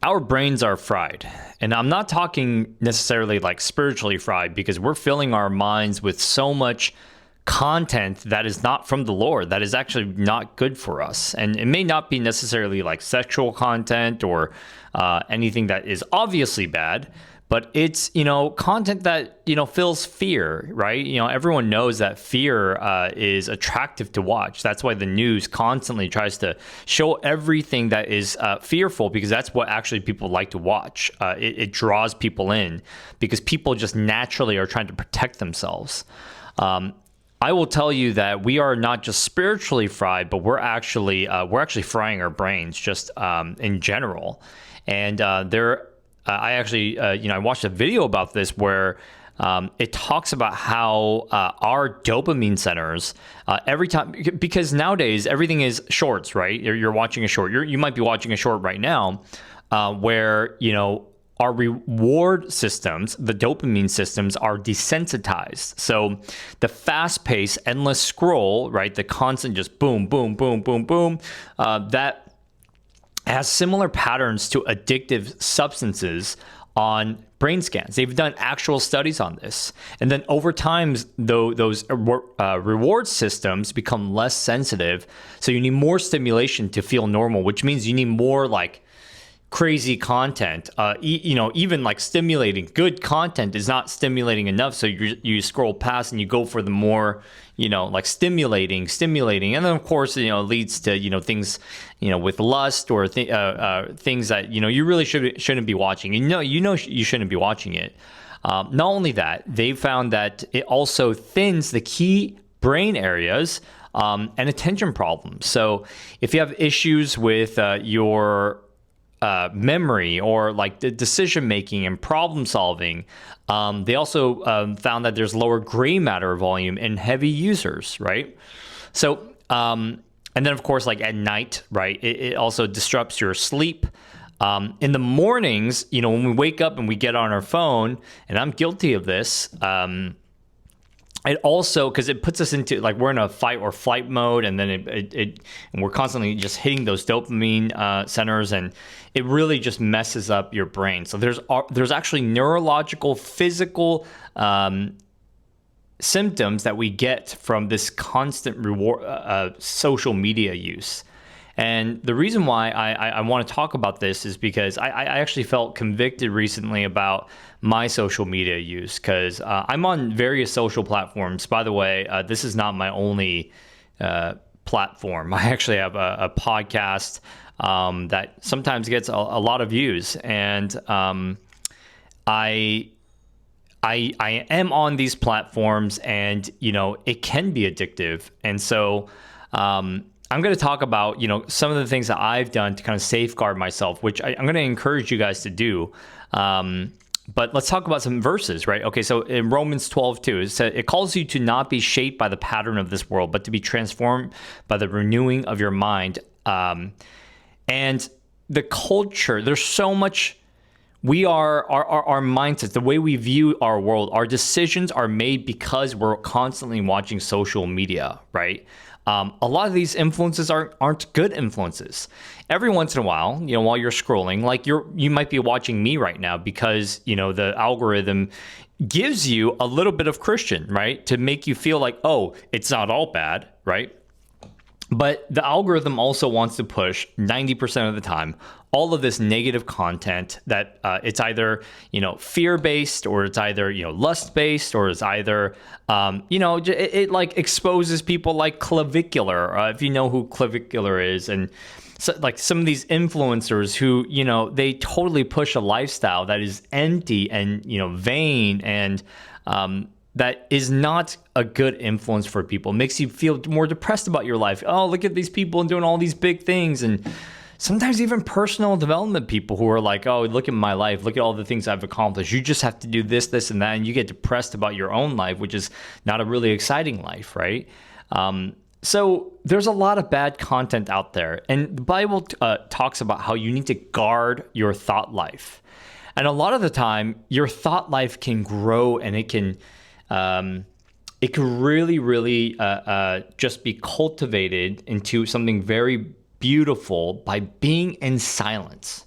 our brains are fried. And I'm not talking necessarily like spiritually fried, because we're filling our minds with so much content that is not from the Lord, that is actually not good for us. And it may not be necessarily like sexual content or anything that is obviously bad, but it's, content that, fills fear, right? Everyone knows that fear is attractive to watch. That's why the news constantly tries to show everything that is fearful, because that's what actually people like to watch. It draws people in because people just naturally are trying to protect themselves. I will tell you that we are not just spiritually fried, but we're actually frying our brains just in general. And I actually, I watched a video about this where it talks about how our dopamine centers, every time, because nowadays everything is shorts, right? You're watching a short. You might be watching a short right now, where our reward systems, the dopamine systems, are desensitized. So the fast-paced, endless scroll, right? The constant just boom, boom, boom, boom, boom, that has similar patterns to addictive substances on brain scans. They've done actual studies on this. And then over time, though, those reward systems become less sensitive. So you need more stimulation to feel normal, which means you need more like crazy content. Even like stimulating good content is not stimulating enough. So you scroll past and you go for the more, like stimulating. And then of course, it leads to, things, with lust or things that, you really shouldn't be watching. You shouldn't be watching it. Not only that, they found that it also thins the key brain areas and attention problems. So if you have issues with your memory or like the decision making and problem solving, they also found that there's lower gray matter volume in heavy users, right? So and then of course, like at night, right, it also disrupts your sleep. In the mornings, when we wake up and we get on our phone, and I'm guilty of this, it also, because it puts us into like we're in a fight or flight mode, and then and we're constantly just hitting those dopamine centers, and it really just messes up your brain. So there's actually neurological, physical symptoms that we get from this constant reward social media use. And the reason why I want to talk about this is because I actually felt convicted recently about my social media use, because I'm on various social platforms. By the way, this is not my only platform. I actually have a podcast that sometimes gets a lot of views, and I am on these platforms, and it can be addictive, and so I'm going to talk about, some of the things that I've done to kind of safeguard myself, which I'm going to encourage you guys to do. But let's talk about some verses, right? Okay, so in Romans 12:2, it says, it calls you to not be shaped by the pattern of this world, but to be transformed by the renewing of your mind. And the culture, there's so much, our mindsets, the way we view our world, our decisions are made because we're constantly watching social media, right? A lot of these influences aren't good influences. Every once in a while, while you're scrolling, like you might be watching me right now because, the algorithm gives you a little bit of Christian, right? To make you feel like, oh, it's not all bad, right? But the algorithm also wants to push 90% of the time all of this negative content that it's either, fear-based, or it's either, lust-based, or it's either, it like exposes people like Clavicular, if you know who Clavicular is. And so, like some of these influencers who, they totally push a lifestyle that is empty and, vain, and that is not a good influence for people. It makes you feel more depressed about your life. Oh, look at these people doing all these big things. And sometimes even personal development people who are like, oh, look at my life. Look at all the things I've accomplished. You just have to do this, this, and that. And you get depressed about your own life, which is not a really exciting life, right? So there's a lot of bad content out there. And the Bible talks about how you need to guard your thought life. And a lot of the time, your thought life can grow, and it can really, really just be cultivated into something very beautiful by being in silence.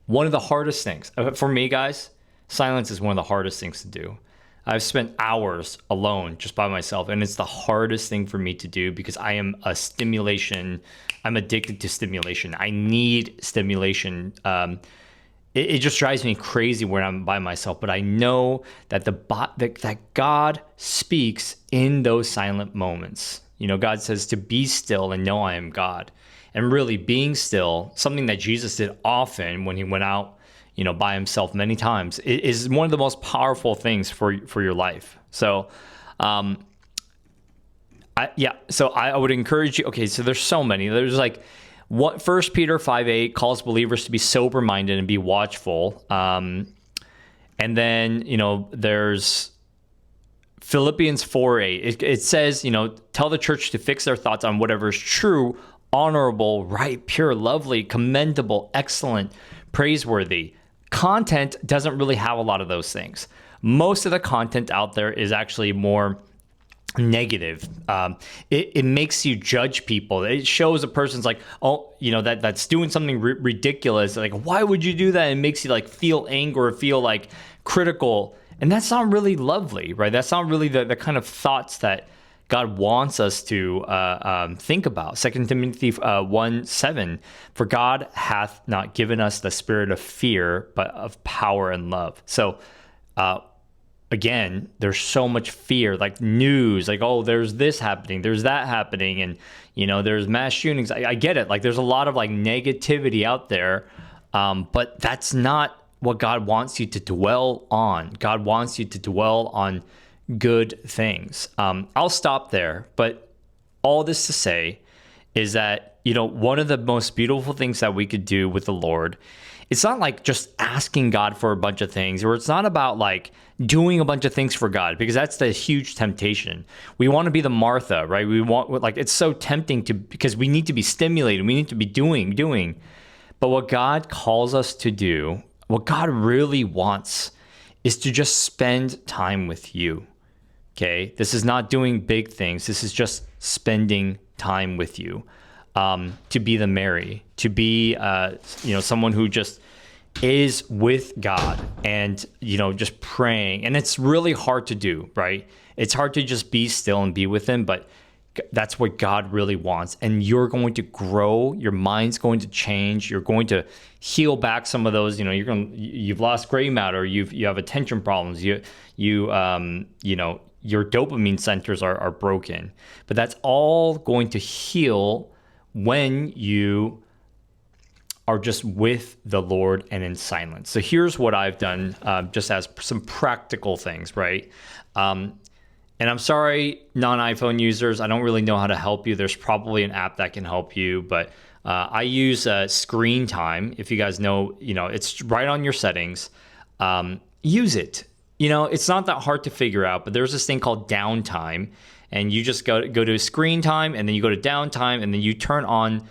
One of the hardest things for me, guys, silence is one of the hardest things to do. I've spent hours alone just by myself, and it's the hardest thing for me to do because I'm addicted to stimulation. I need stimulation. It just drives me crazy when I'm by myself, but I know that that God speaks in those silent moments. God says to be still and know I am God. And really being still, something that Jesus did often when he went out, by himself many times, is one of the most powerful things for your life. So, I would encourage you. Okay, so there's so many. There's like what 1 Peter 5:8 calls believers to be sober minded and be watchful. And then there's Philippians 4:8. It says tell the church to fix their thoughts on whatever is true, honorable, right, pure, lovely, commendable, excellent, praiseworthy. Content doesn't really have a lot of those things. Most of the content out there is actually more negative. It makes you judge people. It shows a person's like, oh, that's doing something ridiculous. Like, why would you do that? It makes you like feel anger or feel like critical. And that's not really lovely, right? That's not really the kind of thoughts that God wants us to think about. 2 Timothy 1:7, for God hath not given us the spirit of fear, but of power and love. So again, there's so much fear, like news, like, oh, there's this happening, there's that happening, and there's mass shootings. I get it. Like there's a lot of like negativity out there, but that's not what God wants you to dwell on. God wants you to dwell on good things. I'll stop there, but all this to say is that, one of the most beautiful things that we could do with the Lord, it's not like just asking God for a bunch of things, or it's not about like doing a bunch of things for God, because that's the huge temptation. We want to be the Martha, right? We want, like, it's so tempting because we need to be stimulated. We need to be doing. But what God calls us to do, what God really wants, is to just spend time with you. Okay, this is not doing big things. This is just spending time with you, to be the Mary, to be, someone who just is with God and, just praying. And it's really hard to do, right? It's hard to just be still and be with him, but that's what God really wants. And you're going to grow. Your mind's going to change. You're going to heal back some of those. You've lost gray matter. You have attention problems. Your dopamine centers are broken, but that's all going to heal when you are just with the Lord and in silence. So here's what I've done, just as some practical things, right? And I'm sorry, non-iPhone users, I don't really know how to help you. There's probably an app that can help you, but I use screen time. If you guys know, it's right on your settings. Use it. It's not that hard to figure out, but there's this thing called downtime, and you just go to screen time, and then you go to downtime, and then you turn on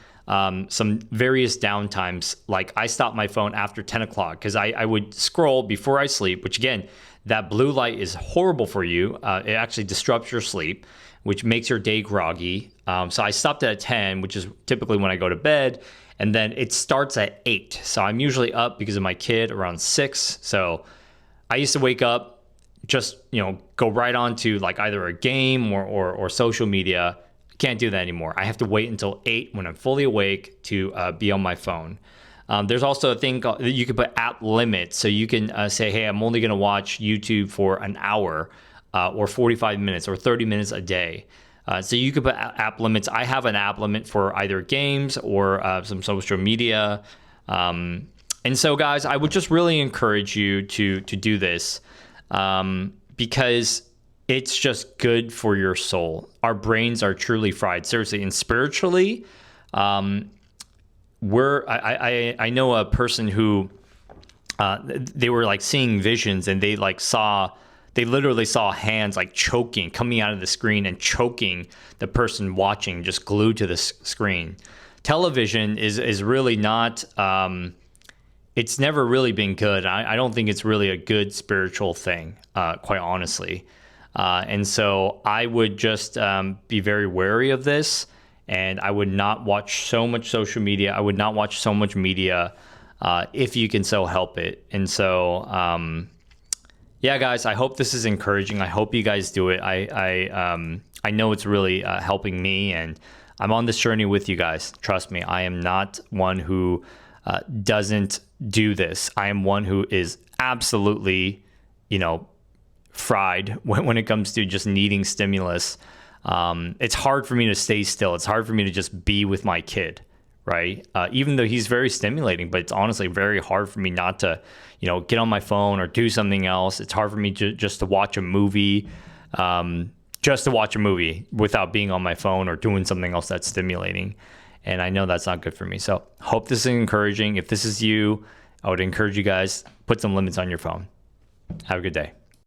some various downtimes. Like I stop my phone after 10 o'clock because I would scroll before I sleep, which again, that blue light is horrible for you. It actually disrupts your sleep, which makes your day groggy. So I stopped at 10, which is typically when I go to bed, and then it starts at 8. So I'm usually up because of my kid around 6. So I used to wake up, just, go right on to like either a game or social media. Can't do that anymore. I have to wait until 8 when I'm fully awake to be on my phone. There's also a thing called, you can put app limits. So you can say, hey, I'm only going to watch YouTube for an hour or 45 minutes or 30 minutes a day. So you could put app limits. I have an app limit for either games or some social media. And so, guys, I would just really encourage you to do this because it's just good for your soul. Our brains are truly fried, seriously. And spiritually, I know a person who they were like seeing visions, and they literally saw hands like choking, coming out of the screen and choking the person watching, just glued to the screen. Television is really not. It's never really been good. I don't think it's really a good spiritual thing, quite honestly. And so I would just be very wary of this, and I would not watch so much social media. I would not watch so much media. if you can so help it. And so, yeah, guys, I hope this is encouraging. I hope you guys do it. I know it's really helping me, and I'm on this journey with you guys. Trust me, I am not one who doesn't do this. I am one who is absolutely, fried when it comes to just needing stimulus. It's hard for me to stay still. It's hard for me to just be with my kid, right? Even though he's very stimulating, but it's honestly very hard for me not to, get on my phone or do something else. It's hard for me just to watch a movie, without being on my phone or doing something else that's stimulating. And I know that's not good for me. So hope this is encouraging. If this is you, I would encourage you guys, put some limits on your phone. Have a good day.